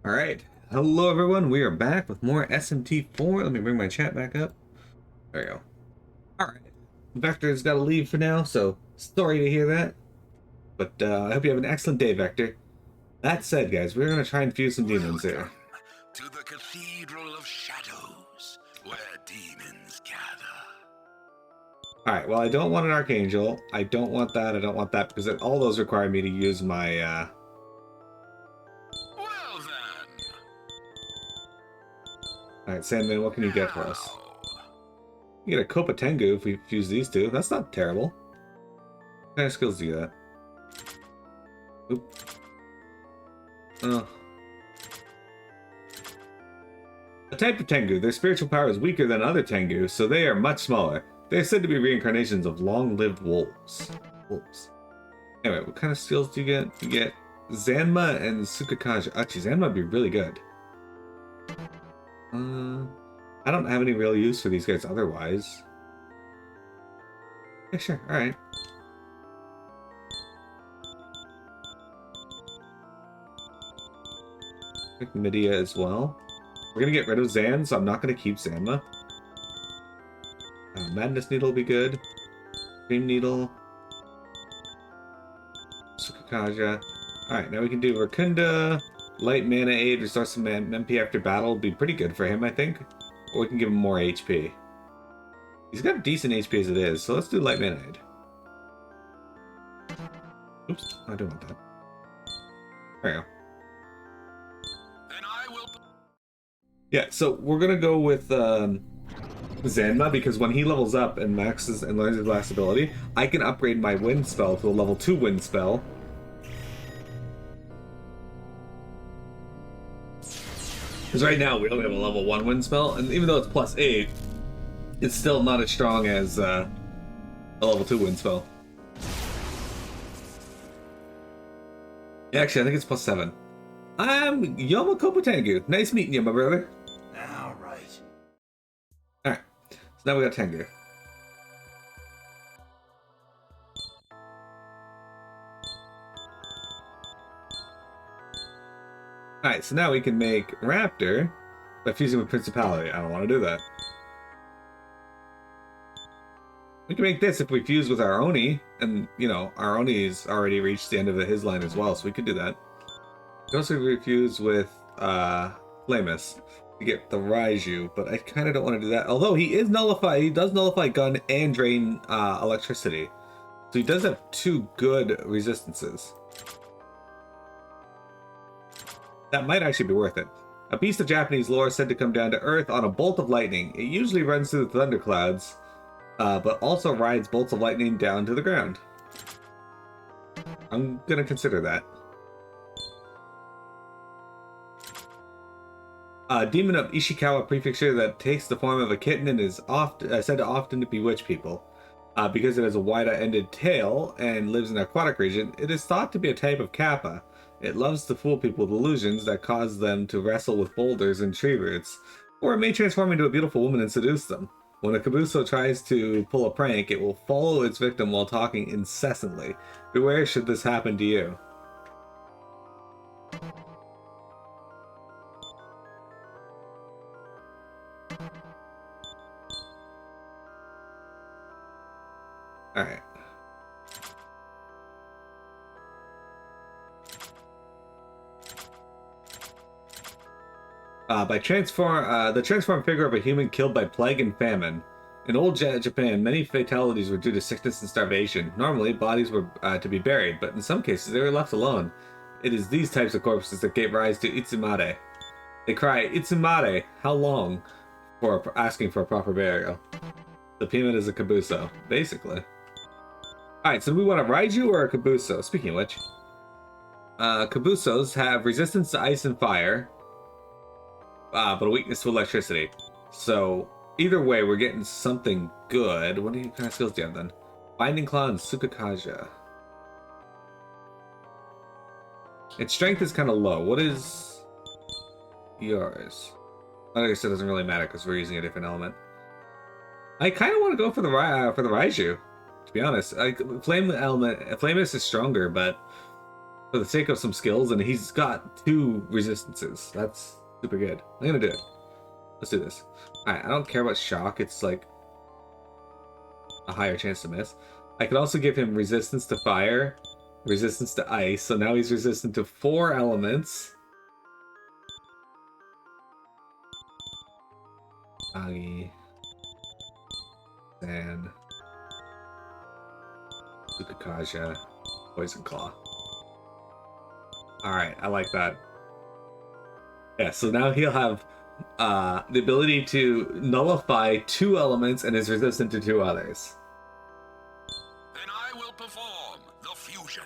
All right. Hello, everyone. We are back with more SMT4. Let me bring my chat back up. There we go. All right. Vector's got to leave for now, so sorry to hear that. But I hope you have an excellent day, Vector. That said, guys, we're going to try and fuse some demons here. To the Cathedral of Shadows, where demons gather. All right. Well, I don't want an Archangel. I don't want that. I don't want that because all those require me to use my... Well then. All right, Sandman, what can you get for us? You get a Kopa Tengu if we fuse these two. That's not terrible. What kind of skills do you get? Oop. Oh. A type of Tengu, their spiritual power is weaker than other Tengu, so they are much smaller. They are said to be reincarnations of long-lived wolves. Anyway, what kind of skills do you get? You get Zanma and Tsukakaja. Actually, Zanma would be really good. I don't have any real use for these guys otherwise. Yeah, sure. Alright. Pick Medea as well. We're gonna get rid of Zan, so I'm not gonna keep Zanma. Madness Needle will be good. Dream Needle. Tsukakaja. Alright, now we can do Rakunda. Light Mana Aid, restore some MP after battle will be pretty good for him, I think. Or we can give him more HP. He's got decent HP as it is, so let's do Light Mana Aid. Oops, I don't want that. There we go. Yeah, so we're gonna go with Zanma because when he levels up and maxes and learns his last ability, I can upgrade my wind spell to a level 2 wind spell. Because right now we only have a level 1 wind spell, and even though it's plus 8, it's still not as strong as a level 2 wind spell. Yeah, actually, I think it's plus 7. I'm Yoma Kopo-Tengu. Nice meeting you, my brother. Alright. Alright, so now we got Tengu. Alright, so now we can make Raptor by fusing with Principality. I don't want to do that. We can make this if we fuse with our Oni, and, you know, our Oni's already reached the end of his line as well, so we could do that. We can also refuse with Flamus to get the Raiju, but I kind of don't want to do that. Although he is nullify, he does nullify gun and drain electricity. So he does have 2 good resistances. That might actually be worth it. A beast of Japanese lore said to come down to Earth on a bolt of lightning. It usually runs through the thunderclouds, but also rides bolts of lightning down to the ground. I'm gonna consider that. A demon of Ishikawa Prefecture that takes the form of a kitten and is said to often bewitch people. Because it has a wide-ended tail and lives in the aquatic region, it is thought to be a type of kappa. It loves to fool people with illusions that cause them to wrestle with boulders and tree roots, or it may transform into a beautiful woman and seduce them. When a Kabuso tries to pull a prank, it will follow its victim while talking incessantly. Beware should this happen to you. Alright. The transformed figure of a human killed by plague and famine. In old Japan, many fatalities were due to sickness and starvation. Normally, bodies were to be buried, but in some cases, they were left alone. It is these types of corpses that gave rise to Itsumare. They cry, "Itsumare, how long?" for asking for a proper burial. The payment is a Kabuso, basically. Alright, so we want a Raiju or a Kabuso? Speaking of which, Kabusos have resistance to ice and fire, but a weakness to electricity. So, either way, we're getting something good. What kind of skills do you have then? Binding Claw and Tsukakaja. Its strength is kind of low. What is yours? I guess it doesn't really matter because we're using a different element. I kind of want to go for the Raiju. To be honest, Flame element, Flamus is stronger, but for the sake of some skills, and he's got 2 resistances. That's super good. I'm gonna do it. Let's do this. Alright, I don't care about shock. It's like a higher chance to miss. I could also give him resistance to fire, resistance to ice, so now he's resistant to 4 elements. Agi. Sand. Tsukakaja. Poison Claw. Alright, I like that. Yeah, so now he'll have the ability to nullify 2 elements and is resistant to 2 others. Then I will perform the fusion.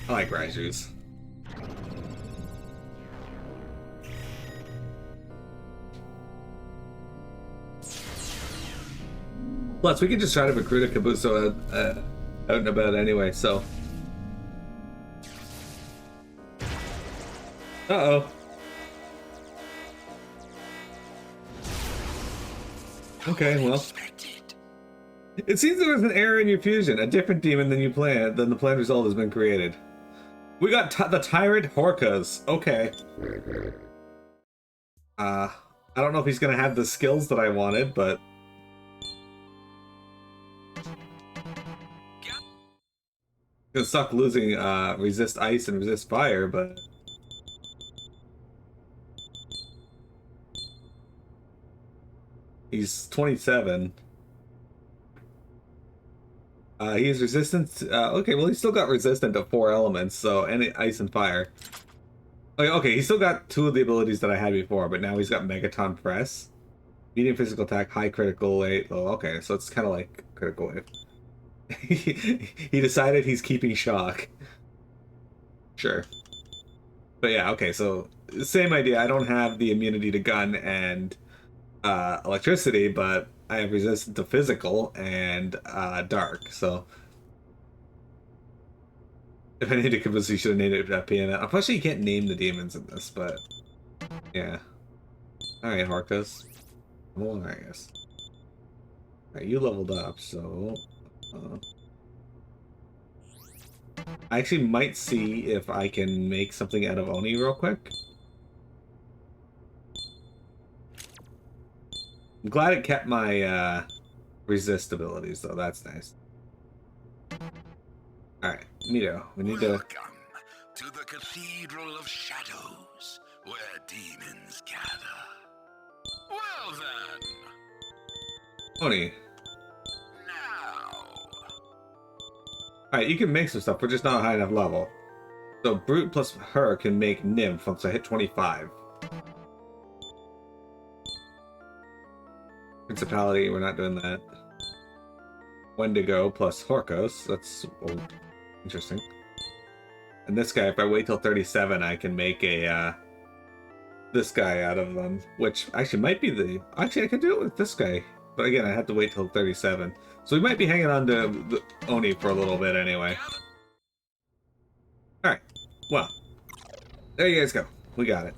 I like Raiju's. Plus, we can just try to recruit a Kabuso out and about anyway, so. Uh-oh. Okay, well. It seems there was an error in your fusion. A different demon than you planned, than the planned result has been created. We got the Tyrant Horkas. Okay. I don't know if he's gonna have the skills that I wanted, but... Gonna suck losing resist ice and resist fire, but... He's 27. He's resistant. Okay, well, he's still got resistant to 4 elements, so any ice and fire. Okay, he's still got 2 of the abilities that I had before, but now he's got Megaton Press, medium physical attack, high critical rate. Oh, okay, so it's kind of like critical wave. He decided he's keeping shock. Sure. But yeah, okay, so same idea. I don't have the immunity to gun and electricity, but I have resistance to physical and dark, so if I needed to convince you should have named it PML. Unfortunately, you can't name the demons in this, but yeah. Alright, Harkus. Come along, I guess. Alright, you leveled up, so I actually might see if I can make something out of Oni real quick. I'm glad it kept my resist abilities, though. That's nice. Alright, Mito, we need Welcome to the Cathedral of Shadows, where demons gather. Well then, Oni. now. Alright, you can make some stuff, we're just not a high enough level. So Brute plus her can make Nymph once I hit 25. Principality, we're not doing that. Wendigo plus Horkos, that's interesting. And this guy, if I wait till 37, I can make a this guy out of them, which actually might be the... Actually, I can do it with this guy, but again, I have to wait till 37. So we might be hanging on to the Oni for a little bit anyway. Alright, well, there you guys go. We got it.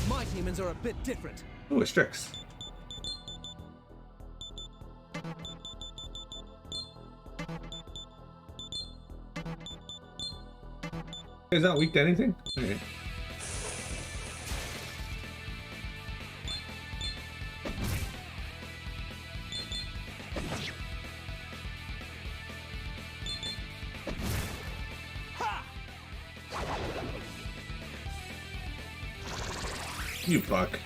My demons are a bit different. Ooh, a Strix. Is not weak to anything? Okay. You fuck.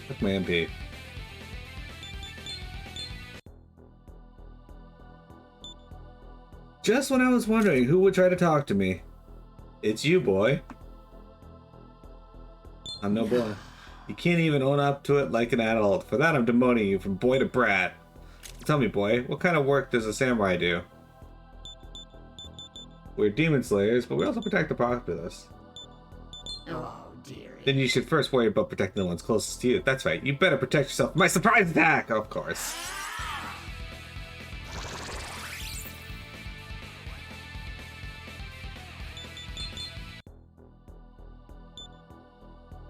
Fuck my MP. Just when I was wondering who would try to talk to me. It's you, boy. I'm no boy. You can't even own up to it like an adult. For that, I'm demoting you from boy to brat. Tell me, boy, what kind of work does a samurai do? We're demon slayers, but we also protect the populace. Oh, dearie. Then you should first worry about protecting the ones closest to you. That's right, you better protect yourself from my surprise attack! Of course.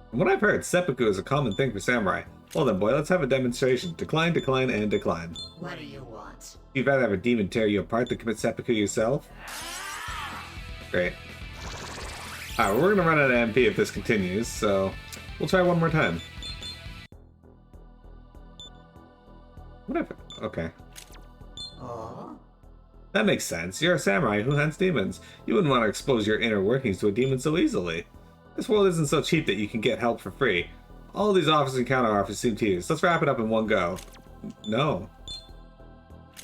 From what I've heard, seppuku is a common thing for samurai. Well then, boy, let's have a demonstration. Decline, decline, and decline. What do you want? You'd rather have a demon tear you apart than commit seppuku yourself? Great. Alright, we're gonna run out of MP if this continues, so we'll try one more time. What if... Okay. Oh? That makes sense. You're a samurai who hunts demons. You wouldn't want to expose your inner workings to a demon so easily. This world isn't so cheap that you can get help for free. All these offers and counter-offers seem tedious. Let's wrap it up in one go. No.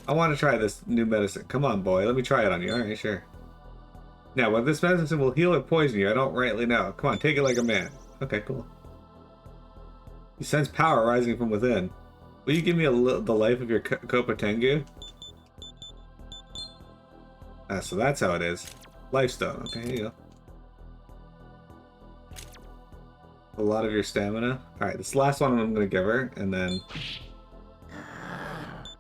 I want to try this new medicine. Come on, boy. Let me try it on you. Alright, sure. Now, whether this medicine will heal or poison you, I don't rightly know. Come on, take it like a man. Okay, cool. You sense power rising from within. Will you give me the life of your Kopa Tengu? Ah, so that's how it is. Lifestone. Okay, here you go. A lot of your stamina. Alright, this last one I'm going to give her, and then...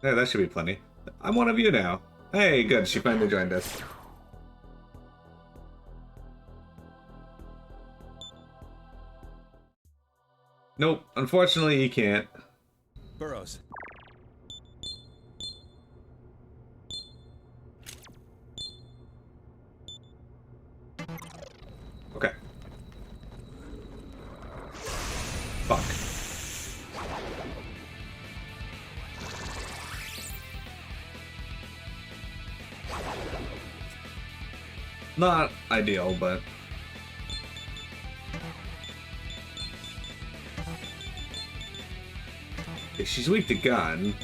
Yeah, that should be plenty. I'm one of you now. Hey, good. She finally joined us. Nope. Unfortunately, you can't. Burrows. Okay. Fuck. Not ideal, but... Okay, she's weak to gun.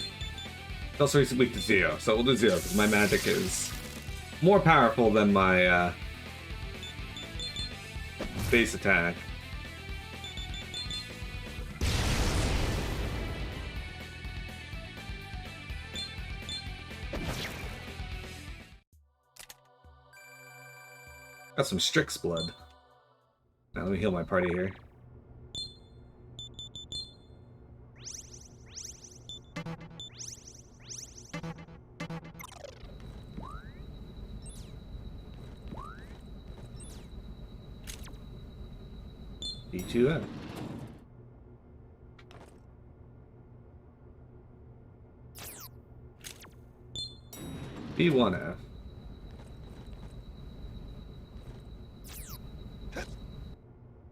She's also weak to Zero, so we'll do Zero, because my magic is more powerful than my base attack. Got some Strix blood. Now let me heal my party here. D2F. B1F.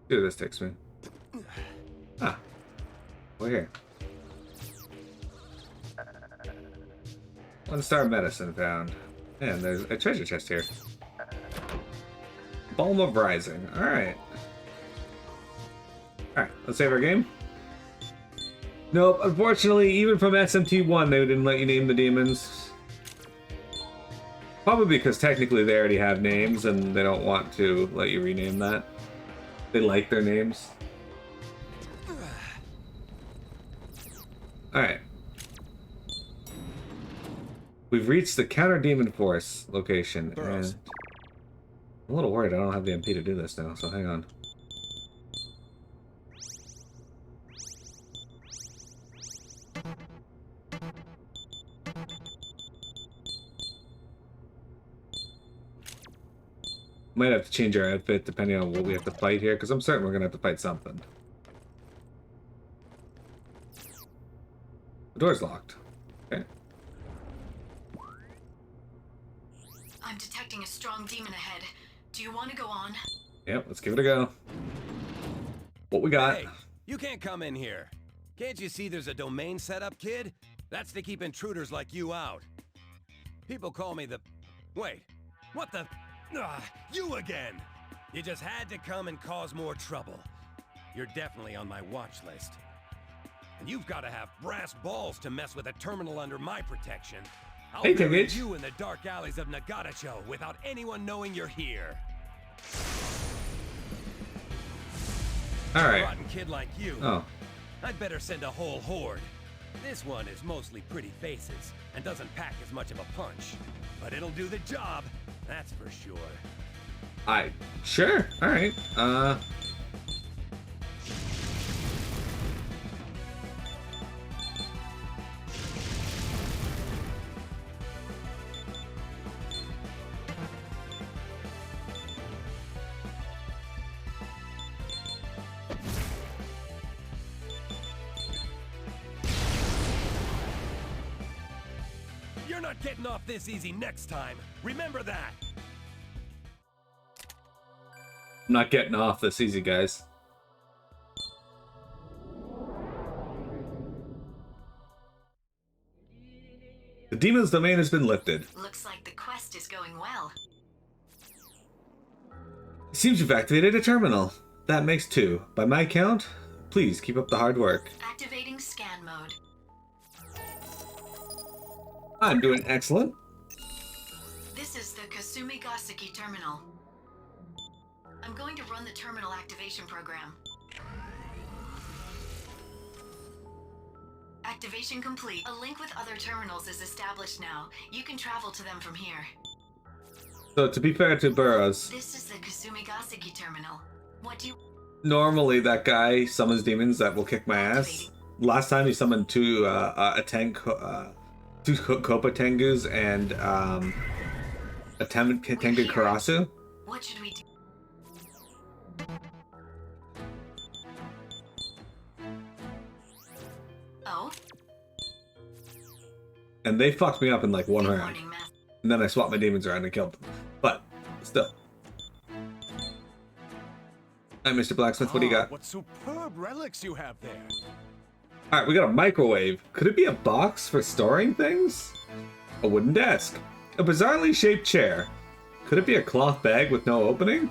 Dude, this takes me. Ah. We're here. 1-star medicine found. Man, there's a treasure chest here. Balm of Rising. Alright. Alright, let's save our game. Nope, unfortunately, even from SMT1, they didn't let you name the demons. Probably because technically they already have names and they don't want to let you rename that. They like their names. Alright. We've reached the Counter Demon Force location, and I'm a little worried I don't have the MP to do this now, so hang on. Might have to change our outfit depending on what we have to fight here, because I'm certain we're going to have to fight something. The door's locked. Okay. I'm detecting a strong demon ahead. Do you want to go on? Yep, let's give it a go. What we got? Hey, you can't come in here. Can't you see there's a domain set up, kid? That's to keep intruders like you out. People call me the... Wait, what the... you again! You just had to come and cause more trouble. You're definitely on my watch list. And you've got to have brass balls to mess with a terminal under my protection. I'll Hey, bury Tigage. you in the dark alleys of Nagatacho without anyone knowing you're here. Alright. Rotten kid like you. Oh. I'd better send a whole horde. This one is mostly pretty faces and doesn't pack as much of a punch. But it'll do the job, that's for sure. Sure. Alright. You're not getting off this easy next time. Remember that. I'm not getting off this easy, guys. The demon's domain has been lifted. Looks like the quest is going well. It seems you've activated a terminal. That makes 2. By my count, please keep up the hard work. Activating scan mode. I'm doing excellent. This is the Kasumi Gaseki terminal. I'm going to run the terminal activation program. Activation complete. A link with other terminals is established now. You can travel to them from here. So to be fair to Burroughs, This is the Kasumi Gaseki terminal. What do you... normally that guy summons demons that will kick my ass. Last time he summoned 2 2 Kopa Tengus and a Tengu Karasu. What should we do? Oh? And they fucked me up in like 1 Good round. morning, Master. And then I swapped my demons around and killed them. But still. Alright, Mr. Blacksmith, what do you got? What superb relics you have there. Alright, we got a microwave. Could it be a box for storing things? A wooden desk. A bizarrely shaped chair. Could it be a cloth bag with no opening?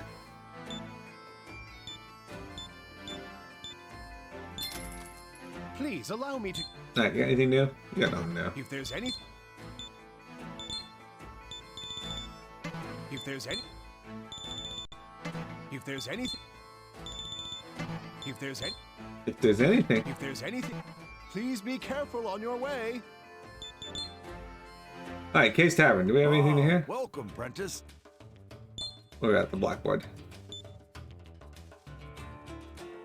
Please allow me to. Alright, you got anything new? You got nothing new. If there's any. If there's any. If there's anything. If there's any. If there's anything. If there's anything. Please be careful on your way. Alright, Case Tavern. Do we have anything to hear? Welcome, Prentice. We're at the blackboard.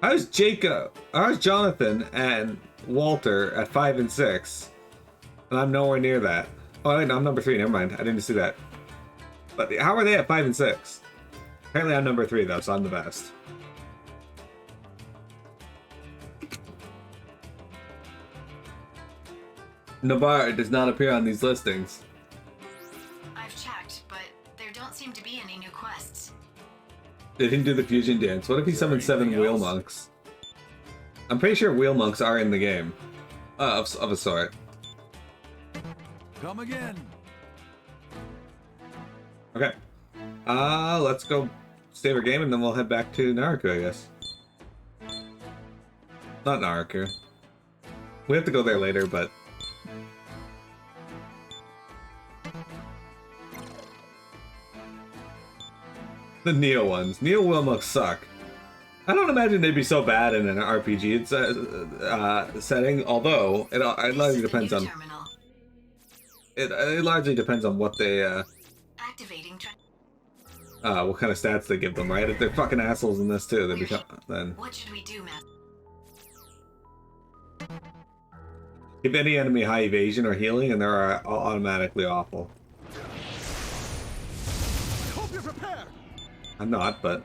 How's Jonathan and Walter at 5 and 6? And I'm nowhere near that. Oh, wait, no, I'm number 3. Never mind. I didn't see that. But how are they at 5 and 6? Apparently I'm number 3, though, so I'm the best. Navarre does not appear on these listings. I've checked, but there don't seem to be any new quests. They didn't do the fusion dance. What if he summoned 7 anything wheel else? monks? I'm pretty sure wheel monks are in the game. Of a sort. Come again. Okay. Let's go save our game and then we'll head back to Naraku, I guess. Not Naraku. We have to go there later, but... the Neo ones. Neo wheel monks suck. I don't imagine they'd be so bad in an RPG setting, although it largely depends on... Terminal. It largely depends on what they, Activating what kind of stats they give them, right? If they're fucking assholes in this too, they become, then... What should we do, Master? Give any enemy high evasion or healing and they're automatically awful. Hope you're prepared. I'm not, but...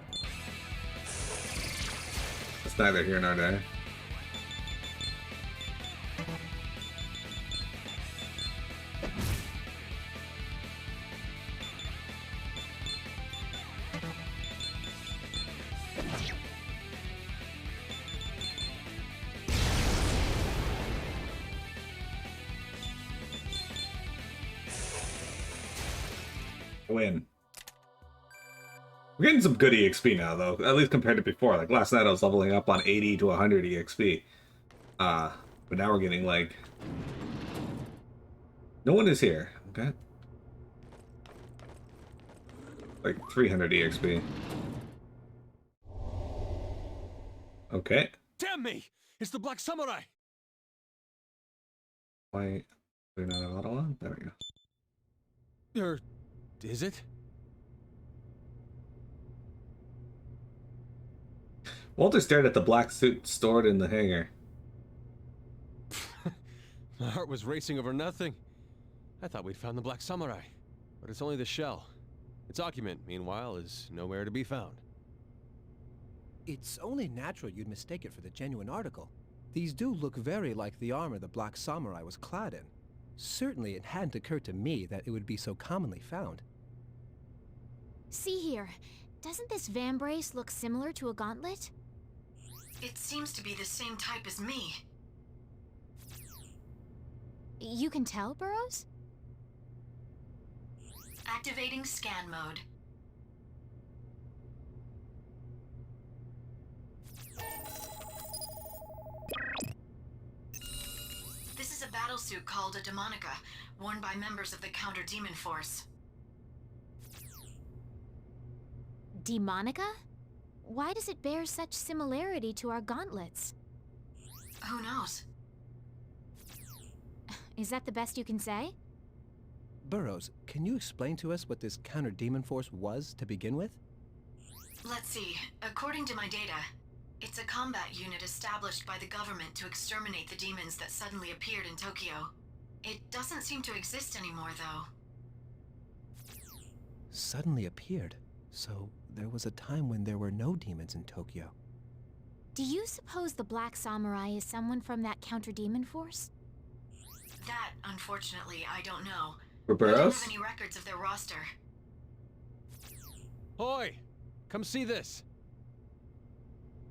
it's neither here nor there. Win. We're getting some good EXP now, though. At least compared to before. Like, last night I was leveling up on 80 to 100 EXP. But now we're getting, like... no one is here. Okay. Like, 300 EXP. Okay. Damn me! It's the Black Samurai! Why... do we not have auto on? There we go. Or... is it? Walter stared at the black suit stored in the hangar. My heart was racing over nothing. I thought we'd found the Black Samurai, but it's only the shell. Its occupant, meanwhile, is nowhere to be found. It's only natural you'd mistake it for the genuine article. These do look very like the armor the Black Samurai was clad in. Certainly it hadn't occurred to me that it would be so commonly found. See here. Doesn't this vambrace look similar to a gauntlet? It seems to be the same type as me. You can tell, Burrows? Activating scan mode. This is a battlesuit called a Demonica, worn by members of the Counter-Demon Force. Demonica? Why does it bear such similarity to our gauntlets? Who knows? Is that the best you can say? Burrows, can you explain to us what this counter-demon force was to begin with? Let's see. According to my data, it's a combat unit established by the government to exterminate the demons that suddenly appeared in Tokyo. It doesn't seem to exist anymore, though. Suddenly appeared. So there was a time when there were no demons in Tokyo. Do you suppose the Black Samurai is someone from that counter-demon force? That, unfortunately, I don't know. For I don't Burrows? have any records of their roster. Hoy! Come see this!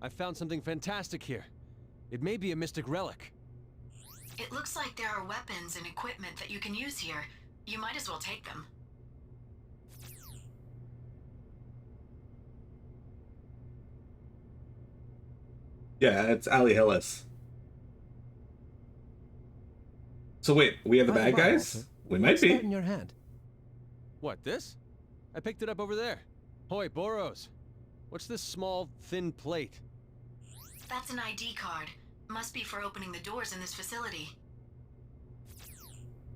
I found something fantastic here. It may be a mystic relic. It looks like there are weapons and equipment that you can use here. You might as well take them. Yeah, it's Ali Hillis. So wait, we are the By bad by, guys? Walter, We might what's be. that in your hand? What, this? I picked it up over there. Hoy, Boros. What's this small, thin plate? That's an ID card. Must be for opening the doors in this facility.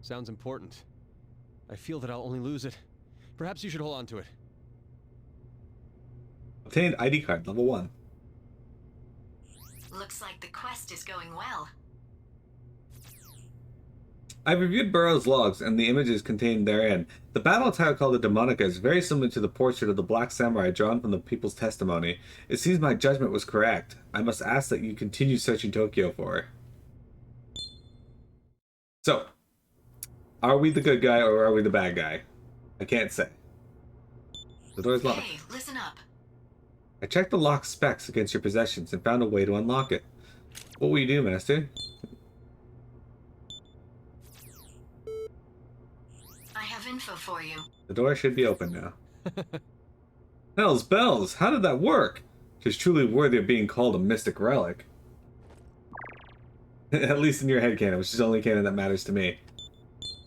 Sounds important. I feel that I'll only lose it. Perhaps you should hold on to it. Obtained ID card, level 1. Looks like the quest is going well. I've reviewed Burroughs' logs and the images contained therein. The battle attire called the Demonica is very similar to the portrait of the Black Samurai drawn from the people's testimony. It seems my judgment was correct. I must ask that you continue searching Tokyo for her. So, are we the good guy or are we the bad guy? I can't say. The door's locked. Hey, listen up. I checked the lock specs against your possessions and found a way to unlock it. What will you do, Master? I have info for you. The door should be open now. Hell's bells! How did that work? Tis truly worthy of being called a mystic relic. At least in your head canon, which is the only canon that matters to me.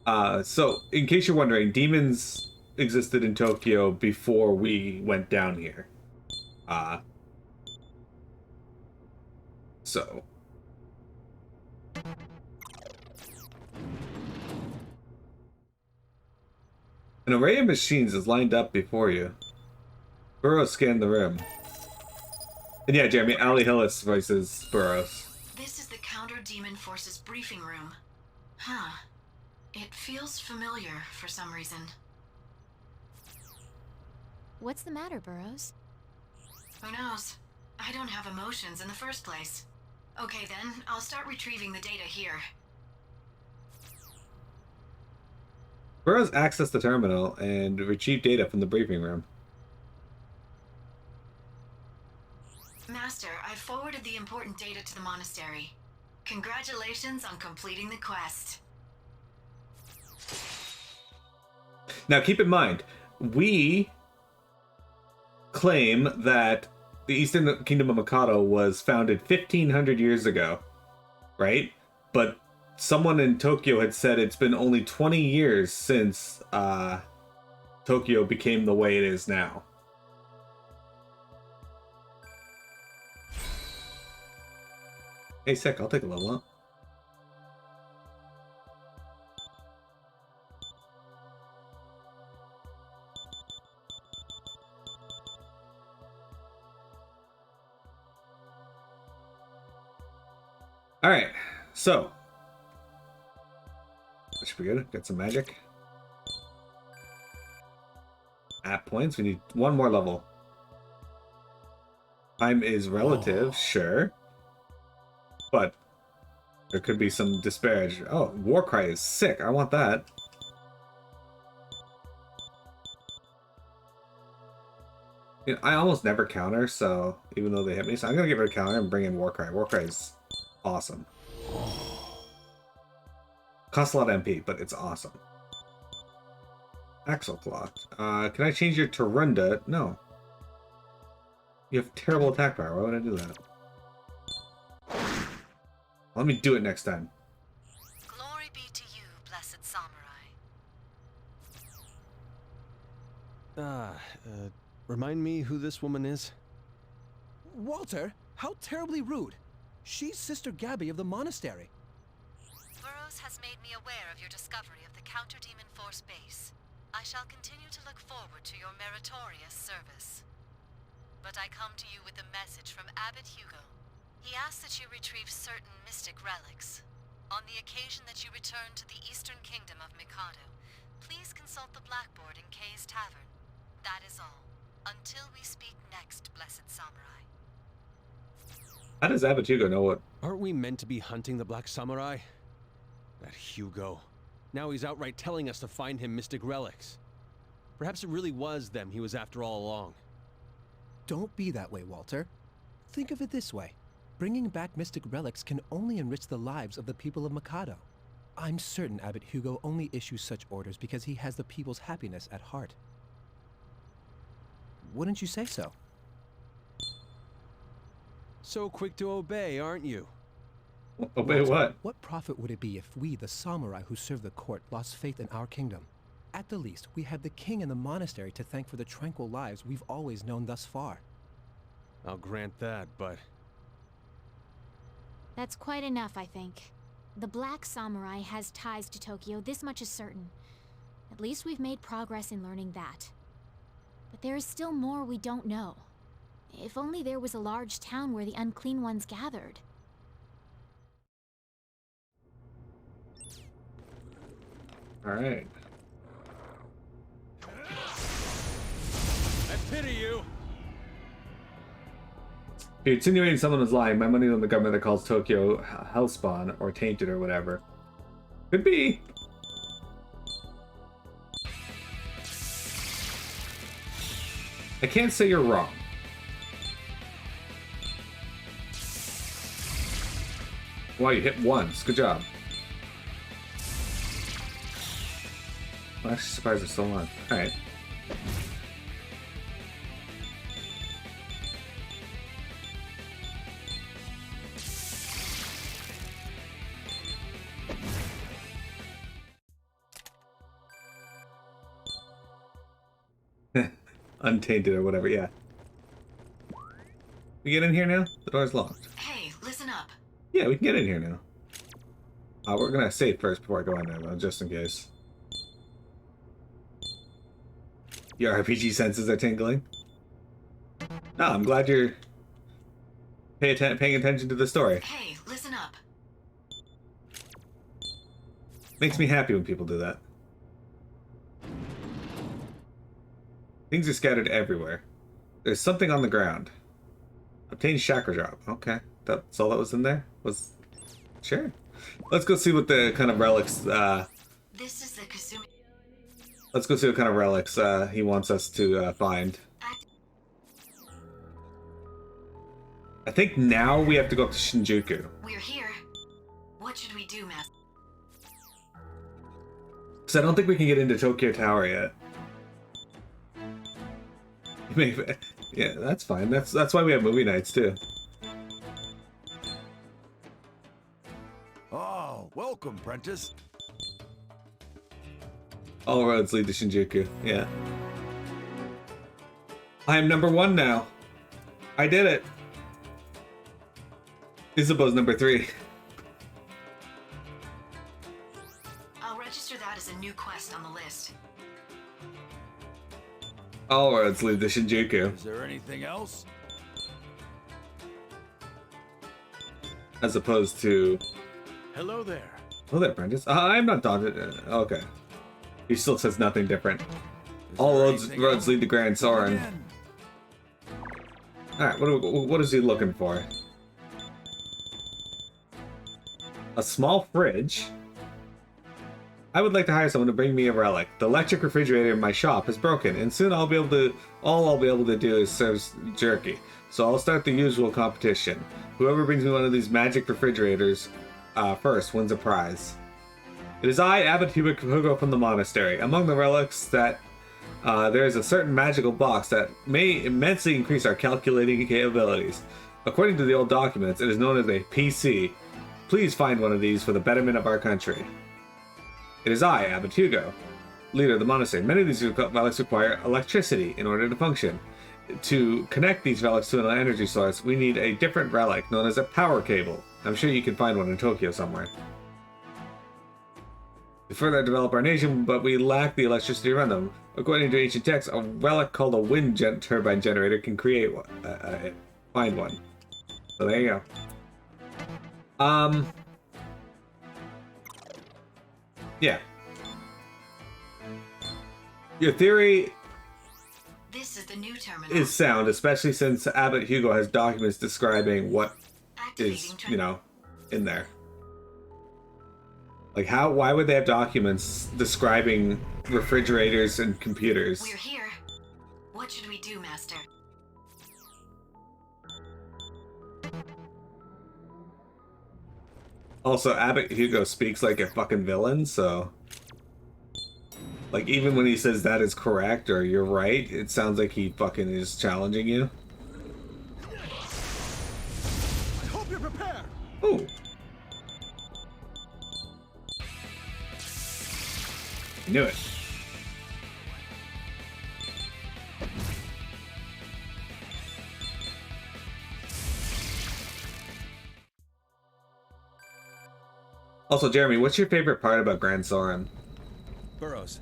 So, in case you're wondering, demons existed in Tokyo before we went down here. So. An array of machines is lined up before you. Burroughs scanned the room. And yeah, Jeremy, Ali Hillis voices Burroughs. This is the Counter-Demon Forces briefing room. Huh. It feels familiar for some reason. What's the matter, Burrows? Who knows? I don't have emotions in the first place. Okay then, I'll start retrieving the data here. Burroughs accessed the terminal and retrieved data from the briefing room. Master, I forwarded the important data to the monastery. Congratulations on completing the quest. Now keep in mind, we claim that the Eastern Kingdom of Mikado was founded 1500 years ago, right? But someone in Tokyo had said it's been only 20 years since Tokyo became the way it is now. Hey, sick, I'll take a level up. Alright, so. That should be good. Got some magic. At points, we need one more level. Time is relative, sure. But There could be some disparage. Oh, Warcry is sick. I want that. You know, I almost never counter, so even though they hit me, so I'm gonna give it a counter and bring in Warcry. Warcry is awesome. Costs a lot of MP, but it's awesome. Axle Clock. Can I change your Tarunda? No. You have terrible attack power. Why would I do that? Let me do it next time. Glory be to you, blessed samurai. Remind me who this woman is? Walter, how terribly rude. She's Sister Gabby of the monastery. Burroughs has made me aware of your discovery of the Counter-Demon Force base. I shall continue to look forward to your meritorious service. But I come to you with a message from Abbot Hugo. He asks that you retrieve certain mystic relics. On the occasion that you return to the Eastern Kingdom of Mikado, please consult the blackboard in Kay's Tavern. That is all. Until we speak next, blessed samurai. How does Abbot Hugo know what? Aren't we meant to be hunting the Black Samurai? That Hugo. Now he's outright telling us to find him mystic relics. Perhaps it really was them he was after all along. Don't be that way, Walter. Think of it this way. Bringing back mystic relics can only enrich the lives of the people of Mikado. I'm certain Abbot Hugo only issues such orders because he has the people's happiness at heart. Wouldn't you say so? So quick to obey, aren't you? Obey what? What profit would it be if we, the samurai who serve the court, lost faith in our kingdom? At the least, we have the king and the monastery to thank for the tranquil lives we've always known thus far. I'll grant that, but... That's quite enough, I think. The Black Samurai has ties to Tokyo, this much is certain. At least we've made progress in learning that. But there is still more we don't know. If only there was a large town where the unclean ones gathered. Alright. I pity you! If you're insinuating someone is lying, my money on the government that calls Tokyo Hellspawn or tainted or whatever. Could be. I can't say you're wrong. Wow, you hit once. Good job. I'm actually surprised it's still on. Alright. Untainted or whatever, yeah. We get in here now? The door's locked. Hey, listen up. Yeah, we can get in here now. We're gonna save first before I go in there, though, just in case. Your RPG senses are tingling. No, I'm glad you're paying attention to the story. Hey, listen up. Makes me happy when people do that. Things are scattered everywhere. There's something on the ground. Obtain chakra drop. Okay, that's all that was in there? Was... Sure. Let's go see what the kind of relics, This is the Kasumi. Let's go see what kind of relics, he wants us to, find. I think now we have to go up to Shinjuku. We're here. What should we do, Master? Because I don't think we can get into Tokyo Tower yet. Yeah, that's fine. That's why we have movie nights, too. Oh, welcome, Prentice. All roads lead to Shinjuku. Yeah. I am number 1 now. I did it. Isabeau's number 3. I'll register that as a new quest on the list. All roads lead to Shinjuku. Is there anything else? As opposed to... Hello there. Oh, there, Prentice. I'm not daunted. Okay. He still says nothing different. Is All there roads anything else? lead to Grand Soren. Again. Alright, what is he looking for? A small fridge. I would like to hire someone to bring me a relic. The electric refrigerator in my shop is broken, and soon all I'll be able to do is serve jerky. So I'll start the usual competition. Whoever brings me one of these magic refrigerators first wins a prize. It is I, Abbot Hugo from the monastery. Among the relics that there is a certain magical box that may immensely increase our calculating capabilities. According to the old documents, it is known as a PC. Please find one of these for the betterment of our country. It is I, Abbot Hugo, leader of the monastery. Many of these relics require electricity in order to function. To connect these relics to an energy source, we need a different relic known as a power cable. I'm sure you can find one in Tokyo somewhere. To further develop our nation, but we lack the electricity to run them. According to ancient texts, a relic called a wind turbine generator can create one. Find one. So there you go. Yeah. Your theory This is the new terminal. is sound, especially since Abbot Hugo has documents describing what is, in there. Like, why would they have documents describing refrigerators and computers? We're here. What should we do, Master? Also, Abbot Hugo speaks like a fucking villain, so... Like, even when he says that is correct or you're right, it sounds like he fucking is challenging you. I hope you're prepared. Ooh. Knew it. Also, Jeremy, what's your favorite part about Grand Soren? Burrows.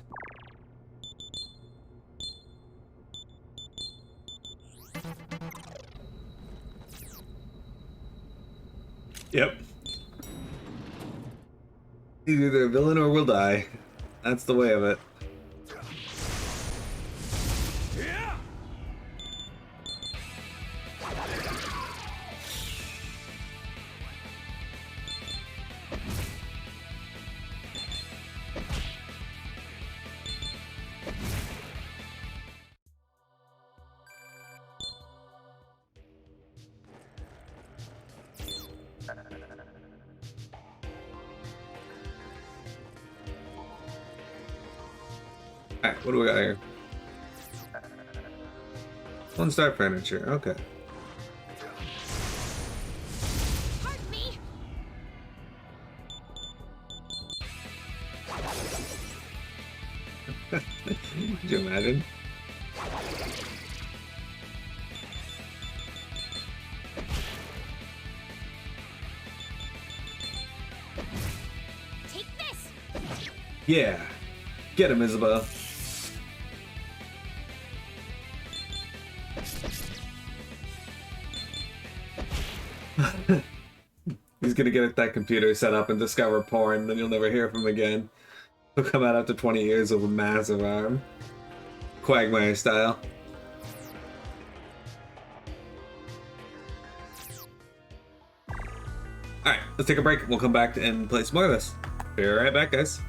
Yep. He's either a villain or will die. That's the way of it. Yeah. Alright, what do we got here? 1-star furniture, okay. Pardon me. Could you imagine? Take this. Yeah. Get him, Isabel. He's gonna get that computer set up and discover porn, then you'll never hear from him again. He'll come out after 20 years with a massive arm. Quagmire style. Alright, let's take a break. We'll come back and play some more of this. Be right back, guys.